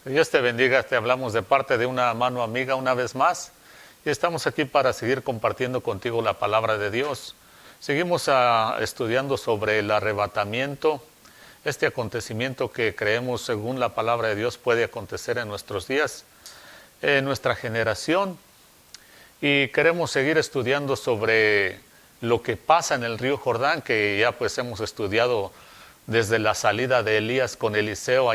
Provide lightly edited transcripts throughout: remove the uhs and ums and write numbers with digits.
Que Dios te bendiga, te hablamos de parte de una mano amiga una vez más y estamos aquí para seguir compartiendo contigo la palabra de Dios. Seguimos estudiando sobre el arrebatamiento, este acontecimiento que creemos según la palabra de Dios puede acontecer en nuestros días, en nuestra generación, y queremos seguir estudiando sobre lo que pasa en el río Jordán, que ya pues hemos estudiado desde la salida de Elías con Eliseo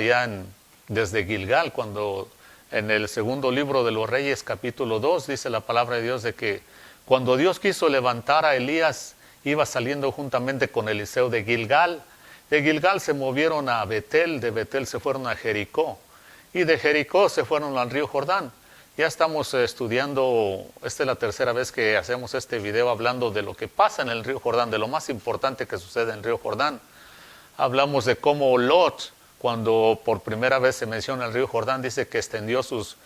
desde Gilgal, cuando en el segundo libro de los Reyes, capítulo 2, dice la palabra de Dios de que cuando Dios quiso levantar a Elías, iba saliendo juntamente con Eliseo de Gilgal. De Gilgal se movieron a Betel, de Betel se fueron a Jericó, y de Jericó se fueron al río Jordán. Ya estamos estudiando, esta es la tercera vez que hacemos este video hablando de lo que pasa en el río Jordán, de lo más importante que sucede en el río Jordán. Hablamos de cómo Lot, cuando por primera vez se menciona el río Jordán, dice que extendió sus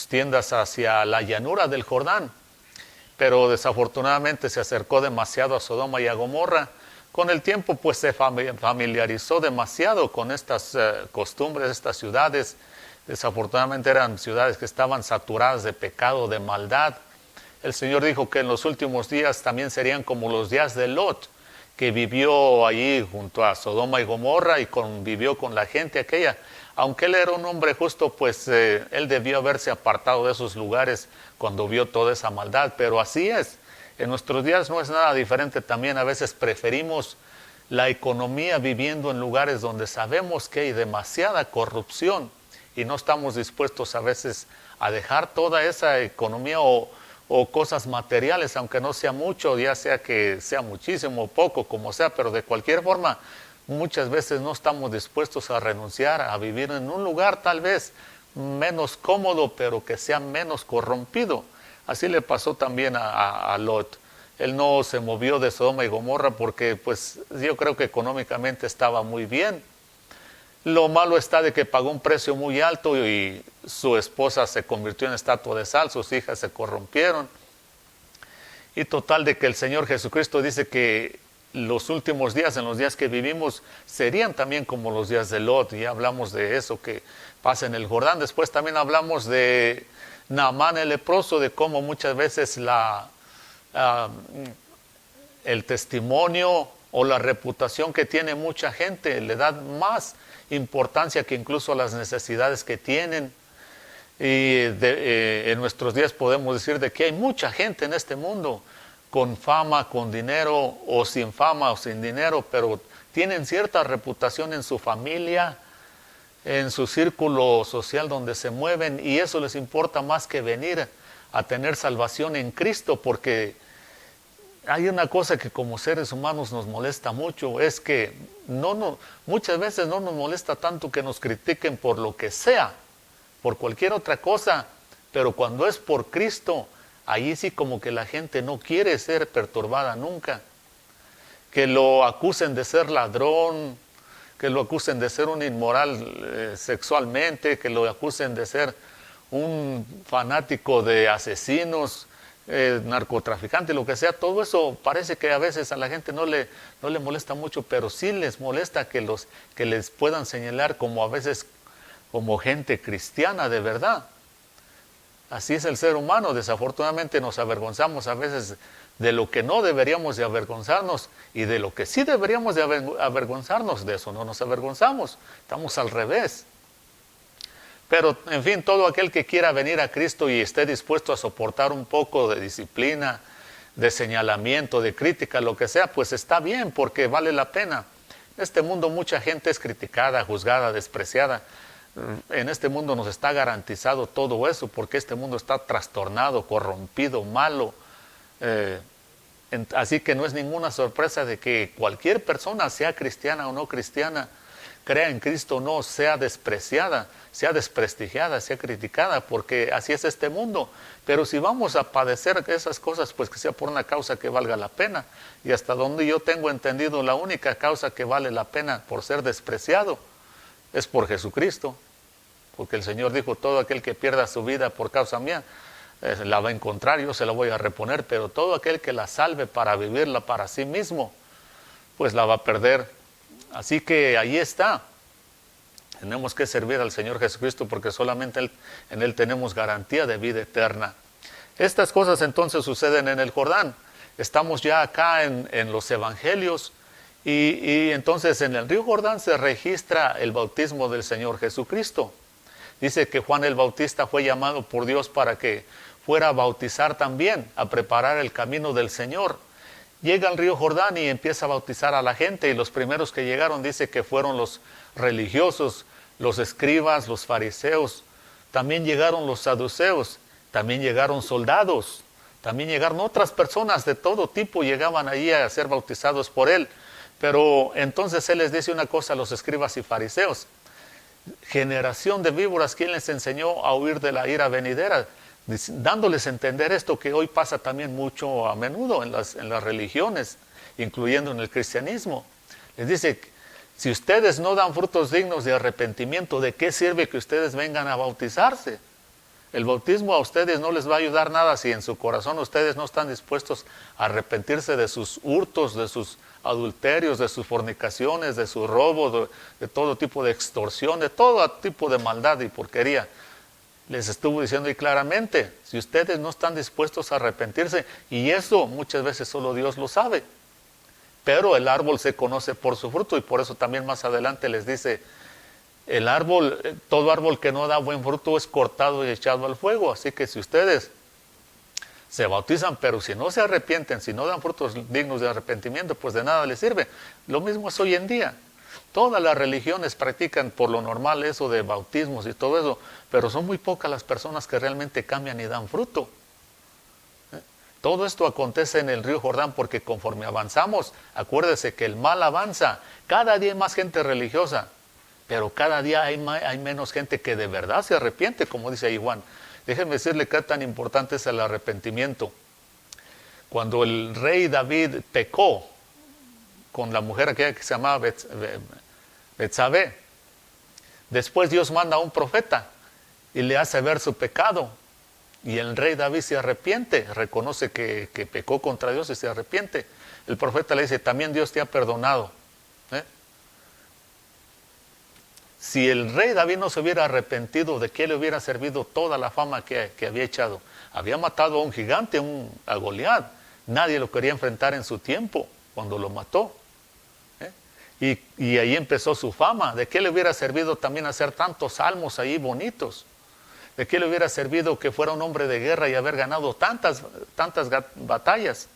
tiendas hacia la llanura del Jordán, pero desafortunadamente se acercó demasiado a Sodoma y a Gomorra. Con el tiempo pues se familiarizó demasiado con estas costumbres, estas ciudades. Desafortunadamente eran ciudades que estaban saturadas de pecado, de maldad. El Señor dijo que en los últimos días también serían como los días de Lot, que vivió allí junto a Sodoma y Gomorra y convivió con la gente aquella. Aunque él era un hombre justo, pues él debió haberse apartado de esos lugares cuando vio toda esa maldad. Pero así es, en nuestros días no es nada diferente. También a veces preferimos la economía viviendo en lugares donde sabemos que hay demasiada corrupción y no estamos dispuestos a veces a dejar toda esa economía o cosas materiales, aunque no sea mucho, ya sea que sea muchísimo o poco, como sea, pero de cualquier forma, muchas veces no estamos dispuestos a renunciar a vivir en un lugar tal vez menos cómodo, pero que sea menos corrompido. Así le pasó también a Lot. Él no se movió de Sodoma y Gomorra porque pues yo creo que económicamente estaba muy bien. Lo malo está de que pagó un precio muy alto y su esposa se convirtió en estatua de sal, sus hijas se corrompieron. Y total de que el Señor Jesucristo dice que los últimos días, en los días que vivimos, serían también como los días de Lot. Ya hablamos de eso que pasa en el Jordán. Después también hablamos de Naamán el leproso, de cómo muchas veces el testimonio o la reputación que tiene mucha gente le da más importancia que incluso las necesidades que tienen. Y en nuestros días podemos decir de que hay mucha gente en este mundo con fama, con dinero, o sin fama o sin dinero, pero tienen cierta reputación en su familia, en su círculo social donde se mueven, y eso les importa más que venir a tener salvación en Cristo, porque hay una cosa que como seres humanos nos molesta mucho, es que muchas veces no nos molesta tanto que nos critiquen por lo que sea, por cualquier otra cosa, pero cuando es por Cristo, ahí sí como que la gente no quiere ser perturbada nunca. Que lo acusen de ser ladrón, que lo acusen de ser un inmoral sexualmente, que lo acusen de ser un fanático de asesinos, narcotraficante, lo que sea, todo eso parece que a veces a la gente no le molesta mucho, pero sí les molesta que les puedan señalar como a veces como gente cristiana de verdad. Así es el ser humano, desafortunadamente nos avergonzamos a veces de lo que no deberíamos de avergonzarnos, y de lo que sí deberíamos de avergonzarnos, de eso no nos avergonzamos, estamos al revés. Pero, en fin, todo aquel que quiera venir a Cristo y esté dispuesto a soportar un poco de disciplina, de señalamiento, de crítica, lo que sea, pues está bien, porque vale la pena. En este mundo mucha gente es criticada, juzgada, despreciada. En este mundo nos está garantizado todo eso, porque este mundo está trastornado, corrompido, malo. Así que no es ninguna sorpresa de que cualquier persona, sea cristiana o no cristiana, crea en Cristo o no, sea despreciada, sea desprestigiada, sea criticada, porque así es este mundo. Pero si vamos a padecer esas cosas, pues que sea por una causa que valga la pena. Y hasta donde yo tengo entendido, la única causa que vale la pena por ser despreciado es por Jesucristo. Porque el Señor dijo, todo aquel que pierda su vida por causa mía, la va a encontrar, yo se la voy a reponer, pero todo aquel que la salve para vivirla para sí mismo, pues la va a perder. Así que ahí está. Tenemos que servir al Señor Jesucristo porque solamente en Él tenemos garantía de vida eterna. Estas cosas entonces suceden en el Jordán. Estamos ya acá en los evangelios y entonces en el río Jordán se registra el bautismo del Señor Jesucristo. Dice que Juan el Bautista fue llamado por Dios para que fuera a bautizar también, a preparar el camino del Señor. Llega al río Jordán y empieza a bautizar a la gente, y los primeros que llegaron dice que fueron los religiosos, los escribas, los fariseos. También llegaron los saduceos, también llegaron soldados, también llegaron otras personas de todo tipo, llegaban allí a ser bautizados por él. Pero entonces él les dice una cosa a los escribas y fariseos: generación de víboras, ¿quién les enseñó a huir de la ira venidera? Dándoles a entender esto que hoy pasa también mucho a menudo en las religiones, incluyendo en el cristianismo. Les dice: si ustedes no dan frutos dignos de arrepentimiento, ¿de qué sirve que ustedes vengan a bautizarse? El bautismo a ustedes no les va a ayudar nada si en su corazón ustedes no están dispuestos a arrepentirse de sus hurtos, de sus adulterios, de sus fornicaciones, de su robo, de todo tipo de extorsión, de todo tipo de maldad y porquería. Les estuvo diciendo ahí claramente, si ustedes no están dispuestos a arrepentirse, y eso muchas veces solo Dios lo sabe, pero el árbol se conoce por su fruto, y por eso también más adelante les dice, el árbol, todo árbol que no da buen fruto es cortado y echado al fuego. Así que si ustedes se bautizan, pero si no se arrepienten, si no dan frutos dignos de arrepentimiento, pues de nada les sirve. Lo mismo es hoy en día. Todas las religiones practican por lo normal eso de bautismos y todo eso, pero son muy pocas las personas que realmente cambian y dan fruto. Todo esto acontece en el río Jordán porque conforme avanzamos, acuérdese que el mal avanza. Cada día hay más gente religiosa, pero cada día hay menos gente que de verdad se arrepiente, como dice ahí Juan. Déjenme decirle qué tan importante es el arrepentimiento. Cuando el rey David pecó con la mujer aquella que se llamaba Betsabé, después Dios manda a un profeta y le hace ver su pecado. Y el rey David se arrepiente, reconoce que pecó contra Dios y se arrepiente. El profeta le dice, también Dios te ha perdonado. Si el rey David no se hubiera arrepentido, ¿de qué le hubiera servido toda la fama que había echado? Había matado a un gigante, a Goliat. Nadie lo quería enfrentar en su tiempo, cuando lo mató. Y ahí empezó su fama. ¿De qué le hubiera servido también hacer tantos salmos ahí bonitos? ¿De qué le hubiera servido que fuera un hombre de guerra y haber ganado tantas batallas?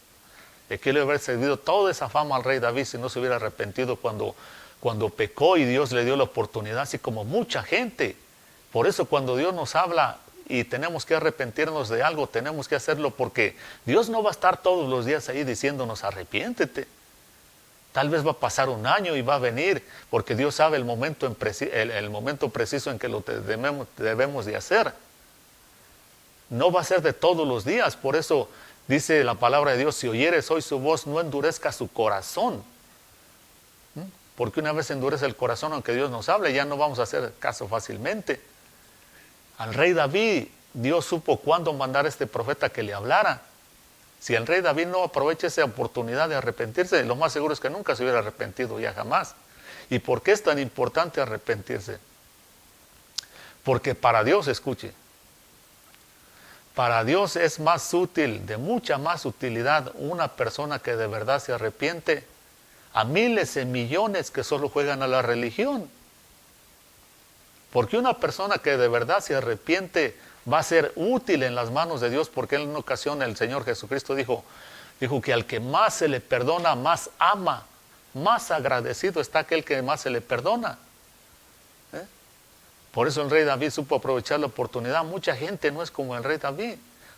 ¿De qué le hubiera servido toda esa fama al rey David si no se hubiera arrepentido cuando pecó y Dios le dio la oportunidad, así como mucha gente? Por eso cuando Dios nos habla y tenemos que arrepentirnos de algo, tenemos que hacerlo porque Dios no va a estar todos los días ahí diciéndonos arrepiéntete. Tal vez va a pasar un año y va a venir, porque Dios sabe el momento preciso en que lo debemos de hacer. No va a ser de todos los días, por eso dice la palabra de Dios, si oyeres hoy su voz, no endurezca su corazón. Porque una vez endurece el corazón, aunque Dios nos hable, ya no vamos a hacer caso fácilmente. Al rey David, Dios supo cuándo mandar a este profeta que le hablara. Si el rey David no aprovecha esa oportunidad de arrepentirse, lo más seguro es que nunca se hubiera arrepentido ya jamás. ¿Y por qué es tan importante arrepentirse? Porque para Dios, escuche, para Dios es más útil, de mucha más utilidad, una persona que de verdad se arrepiente a miles y millones que solo juegan a la religión. Porque una persona que de verdad se arrepiente va a ser útil en las manos de Dios, porque en una ocasión el Señor Jesucristo dijo que al que más se le perdona, más ama, más agradecido está aquel que más se le perdona. Por eso el rey David supo aprovechar la oportunidad. Mucha gente no es como el rey David,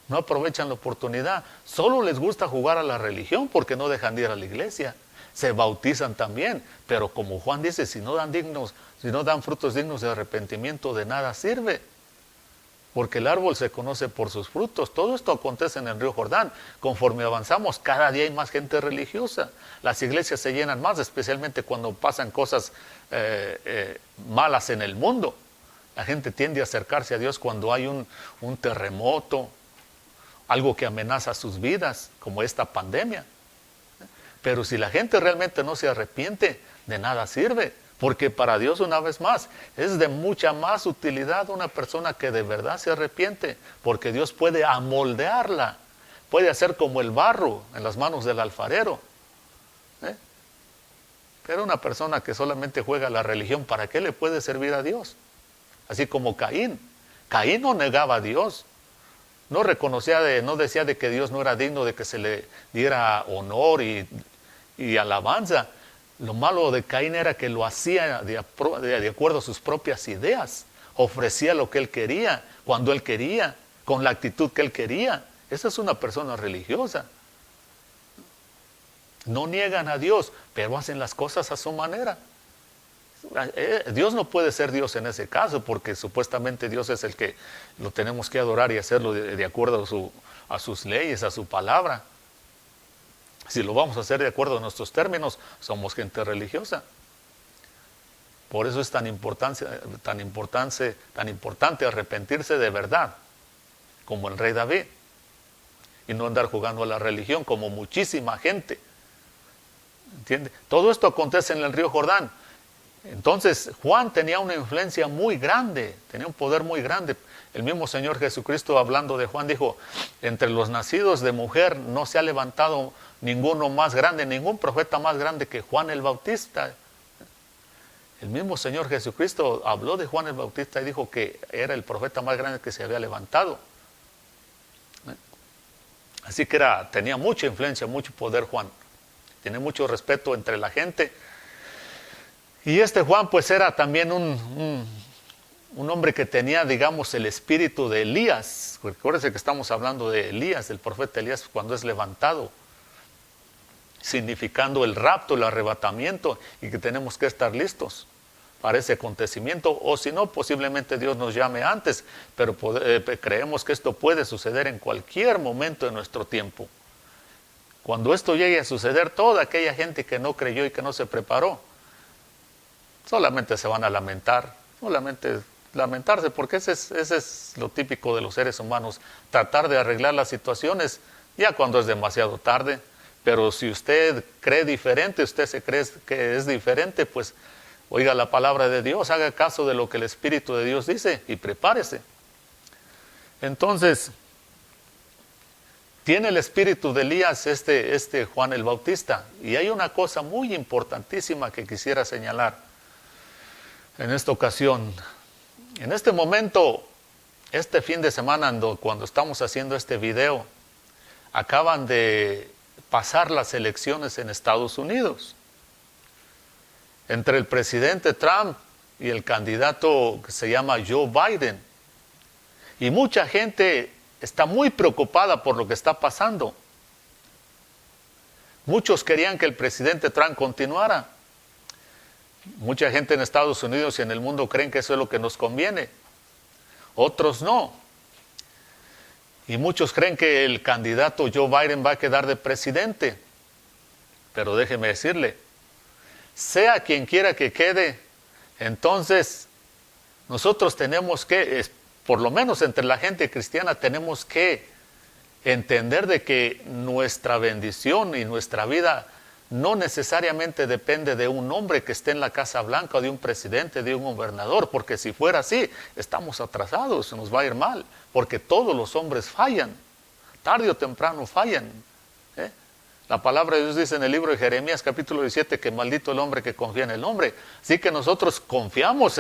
no aprovechan la oportunidad, solo les gusta jugar a la religión porque no dejan de ir a la iglesia. Se bautizan también, pero como Juan dice, si no dan frutos dignos de arrepentimiento, de nada sirve. Porque el árbol se conoce por sus frutos. Todo esto acontece en el río Jordán. Conforme avanzamos, cada día hay más gente religiosa. Las iglesias se llenan más, especialmente cuando pasan cosas malas en el mundo. La gente tiende a acercarse a Dios cuando hay un terremoto, algo que amenaza sus vidas, como esta pandemia. Pero si la gente realmente no se arrepiente, de nada sirve, Porque para Dios, una vez más, es de mucha más utilidad una persona que de verdad se arrepiente, porque Dios puede amoldearla, puede hacer como el barro en las manos del alfarero. Pero una persona que solamente juega la religión, ¿para qué le puede servir a Dios? Así como Caín. Caín no negaba a Dios. No no decía de que Dios no era digno de que se le diera honor y alabanza. Lo malo de Caín era que lo hacía de acuerdo a sus propias ideas. Ofrecía lo que él quería, cuando él quería, con la actitud que él quería. Esa es una persona religiosa. No niegan a Dios, pero hacen las cosas a su manera. Dios no puede ser Dios en ese caso, porque supuestamente Dios es el que lo tenemos que adorar y hacerlo de acuerdo a sus leyes, a su palabra. Si lo vamos a hacer de acuerdo a nuestros términos, somos gente religiosa. Por eso es tan importante arrepentirse de verdad, como el rey David, y no andar jugando a la religión como muchísima gente. ¿Entiende? Todo esto acontece en el río Jordán. Entonces Juan tenía una influencia muy grande, tenía un poder muy grande. El mismo Señor Jesucristo, hablando de Juan, dijo: entre los nacidos de mujer no se ha levantado ninguno más grande, ningún profeta más grande que Juan el Bautista. El mismo Señor Jesucristo habló de Juan el Bautista y dijo que era el profeta más grande que se había levantado. Así que tenía mucha influencia, mucho poder Juan. Tiene mucho respeto entre la gente. Y este Juan pues era también un hombre que tenía, digamos, el espíritu de Elías. Recuérdense que estamos hablando de Elías, del profeta Elías, cuando es levantado, significando el rapto, el arrebatamiento, y que tenemos que estar listos para ese acontecimiento, o si no, posiblemente Dios nos llame antes, pero creemos que esto puede suceder en cualquier momento de nuestro tiempo. Cuando esto llegue a suceder, toda aquella gente que no creyó y que no se preparó, solamente se van a lamentar, solamente lamentarse, porque ese es lo típico de los seres humanos, tratar de arreglar las situaciones ya cuando es demasiado tarde. Pero si usted cree diferente, usted se cree que es diferente, pues oiga la palabra de Dios, haga caso de lo que el Espíritu de Dios dice y prepárese. Entonces, tiene el espíritu de Elías este Juan el Bautista. Y hay una cosa muy importantísima que quisiera señalar en esta ocasión. En este momento, este fin de semana, cuando estamos haciendo este video, acaban de pasar las elecciones en Estados Unidos. Entre el presidente Trump y el candidato que se llama Joe Biden. Y mucha gente está muy preocupada por lo que está pasando. Muchos querían que el presidente Trump continuara. Mucha gente en Estados Unidos y en el mundo creen que eso es lo que nos conviene. Otros no. Y muchos creen que el candidato Joe Biden va a quedar de presidente. Pero déjeme decirle, sea quien quiera que quede, entonces nosotros tenemos que, por lo menos entre la gente cristiana, tenemos que entender de que nuestra bendición y nuestra vida no necesariamente depende de un hombre que esté en la Casa Blanca, o de un presidente, de un gobernador, porque si fuera así, estamos atrasados, nos va a ir mal, porque todos los hombres fallan, tarde o temprano fallan. La palabra de Dios dice en el libro de Jeremías capítulo 17 que maldito el hombre que confía en el hombre. Así que nosotros confiamos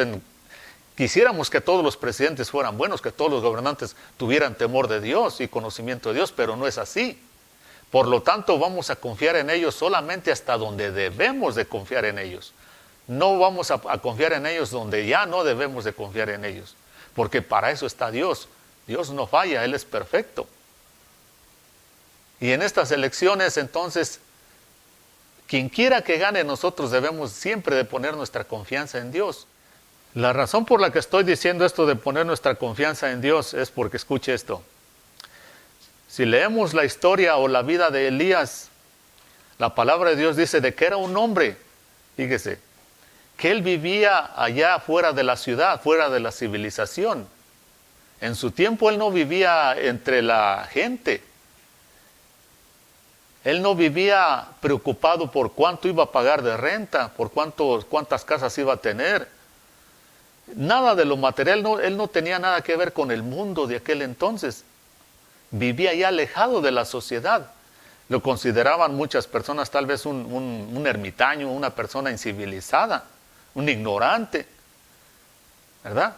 quisiéramos que todos los presidentes fueran buenos, que todos los gobernantes tuvieran temor de Dios y conocimiento de Dios, pero no es así. Por lo tanto, vamos a confiar en ellos solamente hasta donde debemos de confiar en ellos. No vamos a confiar en ellos donde ya no debemos de confiar en ellos, porque para eso está Dios. Dios no falla, Él es perfecto. Y en estas elecciones, entonces, quien quiera que gane, nosotros debemos siempre de poner nuestra confianza en Dios. La razón por la que estoy diciendo esto de poner nuestra confianza en Dios es porque, escuche esto, si leemos la historia o la vida de Elías, la palabra de Dios dice de que era un hombre, fíjese, que él vivía allá fuera de la ciudad, fuera de la civilización. En su tiempo él no vivía entre la gente. Él no vivía preocupado por cuánto iba a pagar de renta, por cuántas casas iba a tener. Nada de lo material, él no tenía nada que ver con el mundo de aquel entonces. Vivía ya alejado de la sociedad. Lo consideraban muchas personas tal vez un ermitaño, una persona incivilizada, un ignorante, ¿verdad?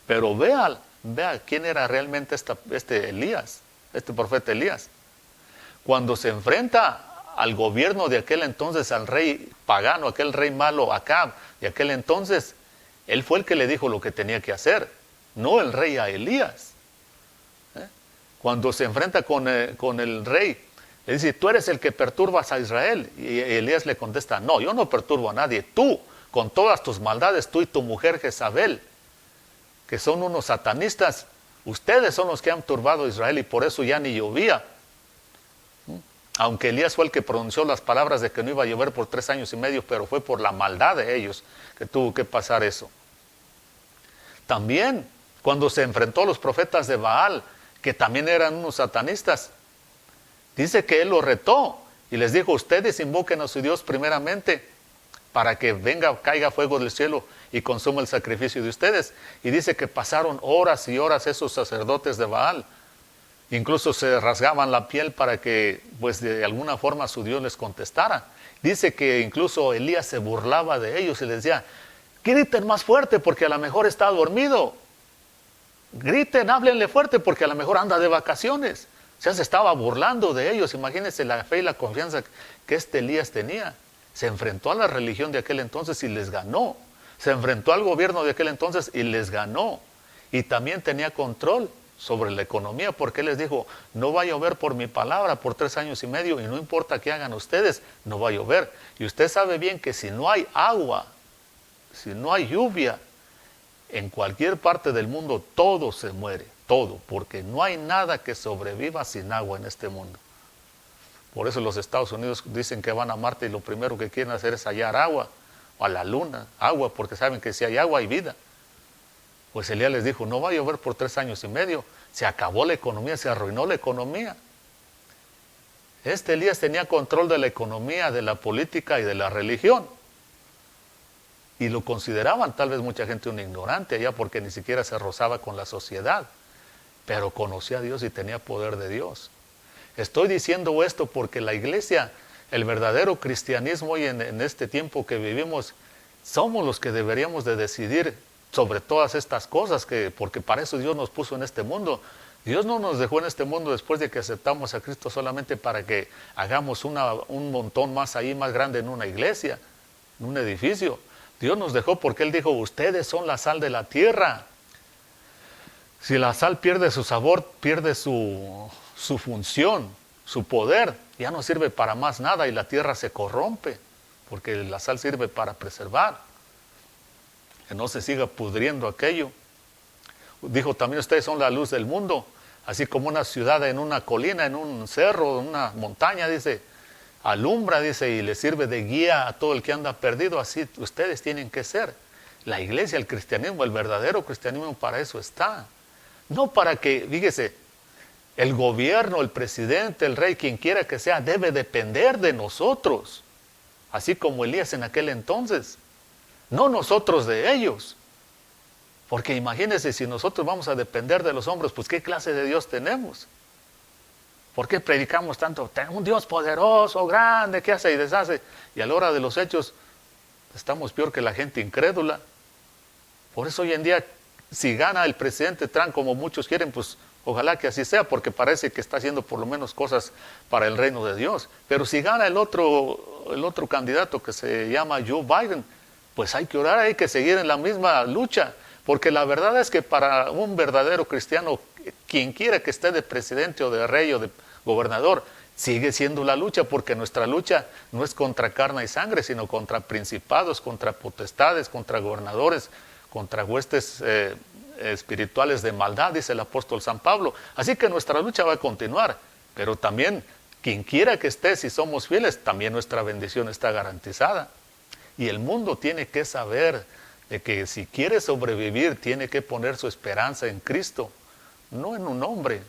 Pero vea quién era realmente este Elías, este profeta Elías. Cuando se enfrenta al gobierno de aquel entonces, al rey pagano, aquel rey malo, Acab, de aquel entonces, él fue el que le dijo lo que tenía que hacer, no el rey a Elías. Cuando se enfrenta con el rey, le dice, tú eres el que perturbas a Israel. Y Elías le contesta, no, yo no perturbo a nadie. Tú, con todas tus maldades, tú y tu mujer Jezabel, que son unos satanistas, ustedes son los que han turbado a Israel y por eso ya ni llovía. Aunque Elías fue el que pronunció las palabras de que no iba a llover por 3 años y medio, pero fue por la maldad de ellos que tuvo que pasar eso. También, cuando se enfrentó a los profetas de Baal, que también eran unos satanistas, dice que él los retó y les dijo, ustedes invoquen a su Dios primeramente para que caiga fuego del cielo y consuma el sacrificio de ustedes. Y dice que pasaron horas y horas esos sacerdotes de Baal. Incluso se rasgaban la piel para que, pues de alguna forma su Dios les contestara. Dice que incluso Elías se burlaba de ellos y les decía, griten más fuerte porque a lo mejor está dormido. Griten, háblenle fuerte porque a lo mejor anda de vacaciones. O sea, se estaba burlando de ellos. Imagínense la fe y la confianza que este Elías tenía. Se enfrentó a la religión de aquel entonces y les ganó. Se enfrentó al gobierno de aquel entonces y les ganó. Y también tenía control sobre la economía, porque él les dijo, no va a llover por mi palabra por 3 años y medio, y no importa qué hagan ustedes, no va a llover. Y usted sabe bien que si no hay agua, si no hay lluvia, en cualquier parte del mundo todo se muere, todo, porque no hay nada que sobreviva sin agua en este mundo. Por eso los Estados Unidos dicen que van a Marte y lo primero que quieren hacer es hallar agua, o a la luna, agua, porque saben que si hay agua hay vida. Pues Elías les dijo, no va a llover por 3 años y medio, se acabó la economía, se arruinó la economía. Este Elías tenía control de la economía, de la política y de la religión. Y lo consideraban tal vez mucha gente un ignorante allá porque ni siquiera se rozaba con la sociedad. Pero conocía a Dios y tenía poder de Dios. Estoy diciendo esto porque la iglesia, el verdadero cristianismo hoy en este tiempo que vivimos, somos los que deberíamos de decidir sobre todas estas cosas, porque para eso Dios nos puso en este mundo. Dios no nos dejó en este mundo después de que aceptamos a Cristo solamente para que hagamos un montón más ahí, más grande en una iglesia, en un edificio. Dios nos dejó porque Él dijo, ustedes son la sal de la tierra. Si la sal pierde su sabor, pierde su función, su poder, ya no sirve para más nada y la tierra se corrompe, porque la sal sirve para preservar, que no se siga pudriendo aquello. Dijo también, ustedes son la luz del mundo, así como una ciudad en una colina, en un cerro, en una montaña, dice, alumbra, dice, y le sirve de guía a todo el que anda perdido. Así ustedes tienen que ser. La iglesia, el cristianismo, el verdadero cristianismo para eso está. No para que, fíjese, el gobierno, el presidente, el rey, quien quiera que sea, debe depender de nosotros, así como Elías en aquel entonces, no nosotros de ellos. Porque imagínense, si nosotros vamos a depender de los hombres, pues ¿qué clase de Dios tenemos? ¿Por qué predicamos tanto? Tenemos un Dios poderoso, grande, que hace y deshace, y a la hora de los hechos estamos peor que la gente incrédula. Por eso hoy en día, si gana el presidente Trump como muchos quieren, pues ojalá que así sea, porque parece que está haciendo por lo menos cosas para el reino de Dios. Pero si gana el otro candidato que se llama Joe Biden, pues hay que orar, hay que seguir en la misma lucha, porque la verdad es que para un verdadero cristiano, quien quiera que esté de presidente o de rey o de gobernador, sigue siendo la lucha, porque nuestra lucha no es contra carne y sangre, sino contra principados, contra potestades, contra gobernadores, contra huestes espirituales de maldad, dice el apóstol San Pablo. Así que nuestra lucha va a continuar, pero también quien quiera que esté, si somos fieles, también nuestra bendición está garantizada. Y el mundo tiene que saber de que si quiere sobrevivir, tiene que poner su esperanza en Cristo, no en un hombre,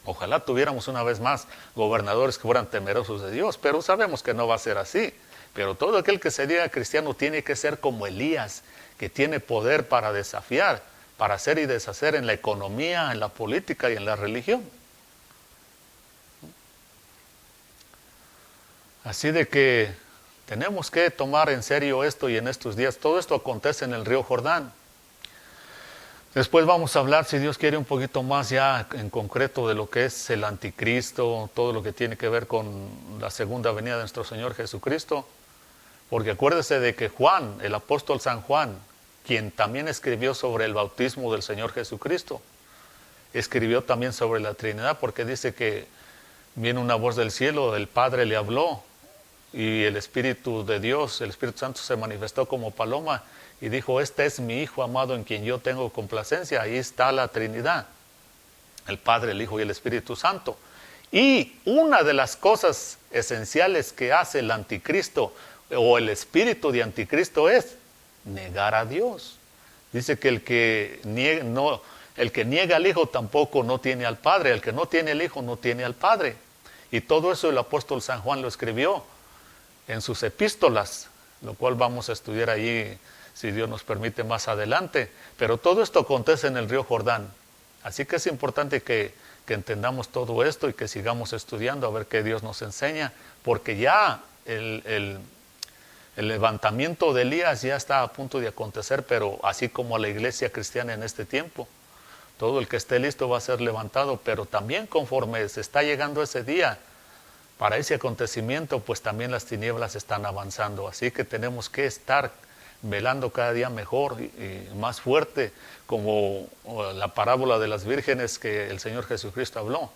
Ojalá tuviéramos una vez más gobernadores que fueran temerosos de Dios, pero sabemos que no va a ser así. Pero todo aquel que se diga cristiano tiene que ser como Elías, que tiene poder para desafiar, para hacer y deshacer en la economía, en la política y en la religión. Así de que tenemos que tomar en serio esto, y en estos días todo esto acontece en el río Jordán. Después vamos a hablar, si Dios quiere, un poquito más ya en concreto de lo que es el anticristo, todo lo que tiene que ver con la segunda venida de nuestro Señor Jesucristo. Porque acuérdese de que Juan, el apóstol San Juan, quien también escribió sobre el bautismo del Señor Jesucristo, escribió también sobre la Trinidad, porque dice que viene una voz del cielo, el Padre le habló, y el Espíritu de Dios, el Espíritu Santo se manifestó como paloma y dijo: este es mi Hijo amado en quien yo tengo complacencia. Ahí está la Trinidad, el Padre, el Hijo y el Espíritu Santo. Y una de las cosas esenciales que hace el anticristo o el espíritu de anticristo es negar a Dios. Dice que el que niega al Hijo tampoco no tiene al Padre, el que no tiene al Hijo no tiene al Padre. Y todo eso el apóstol San Juan lo escribió en sus epístolas, lo cual vamos a estudiar allí, si Dios nos permite, más adelante. Pero todo esto acontece en el río Jordán. Así que es importante que entendamos todo esto y que sigamos estudiando a ver qué Dios nos enseña, porque ya el levantamiento de Elías ya está a punto de acontecer, pero así como a la iglesia cristiana en este tiempo. Todo el que esté listo va a ser levantado, pero también conforme se está llegando ese día, para ese acontecimiento, pues también las tinieblas están avanzando. Así que tenemos que estar velando cada día mejor y más fuerte, como la parábola de las vírgenes que el Señor Jesucristo habló.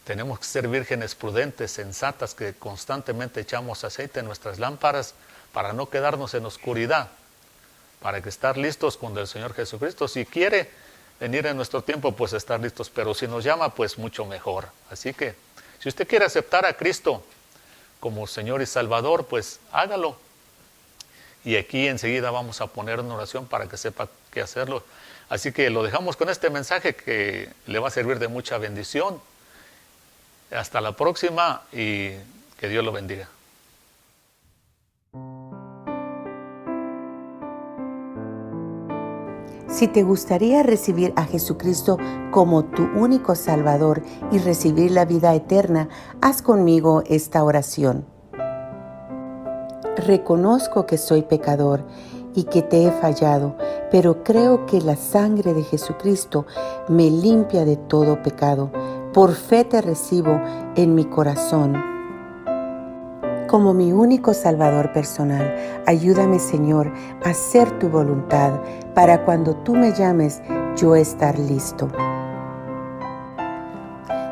Tenemos que ser vírgenes prudentes, sensatas, que constantemente echamos aceite en nuestras lámparas para no quedarnos en oscuridad, para que estar listos cuando el Señor Jesucristo, si quiere venir en nuestro tiempo, pues estar listos, pero si nos llama, pues mucho mejor. Así que si usted quiere aceptar a Cristo como Señor y Salvador, pues hágalo. Y aquí enseguida vamos a poner una oración para que sepa qué hacerlo. Así que lo dejamos con este mensaje que le va a servir de mucha bendición. Hasta la próxima y que Dios lo bendiga. Si te gustaría recibir a Jesucristo como tu único Salvador y recibir la vida eterna, haz conmigo esta oración. Reconozco que soy pecador y que te he fallado, pero creo que la sangre de Jesucristo me limpia de todo pecado. Por fe te recibo en mi corazón como mi único Salvador personal. Ayúdame, Señor, a hacer tu voluntad para cuando tú me llames, yo estar listo.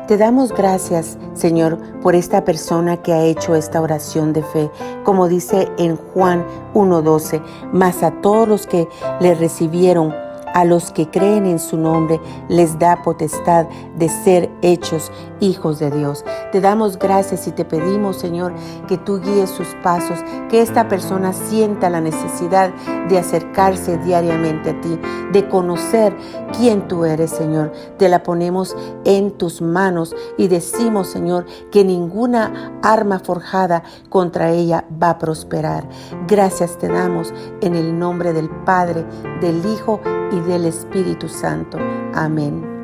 Te damos gracias, Señor, por esta persona que ha hecho esta oración de fe, como dice en Juan 1:12, mas a todos los que le recibieron, a los que creen en su nombre, les da potestad de ser hechos hijos de Dios. Te damos gracias y te pedimos, Señor, que tú guíes sus pasos, que esta persona sienta la necesidad de acercarse diariamente a ti, de conocer quién tú eres, Señor. Te la ponemos en tus manos y decimos, Señor, que ninguna arma forjada contra ella va a prosperar. Gracias te damos en el nombre del Padre, del Hijo y del Espíritu Santo. Amén.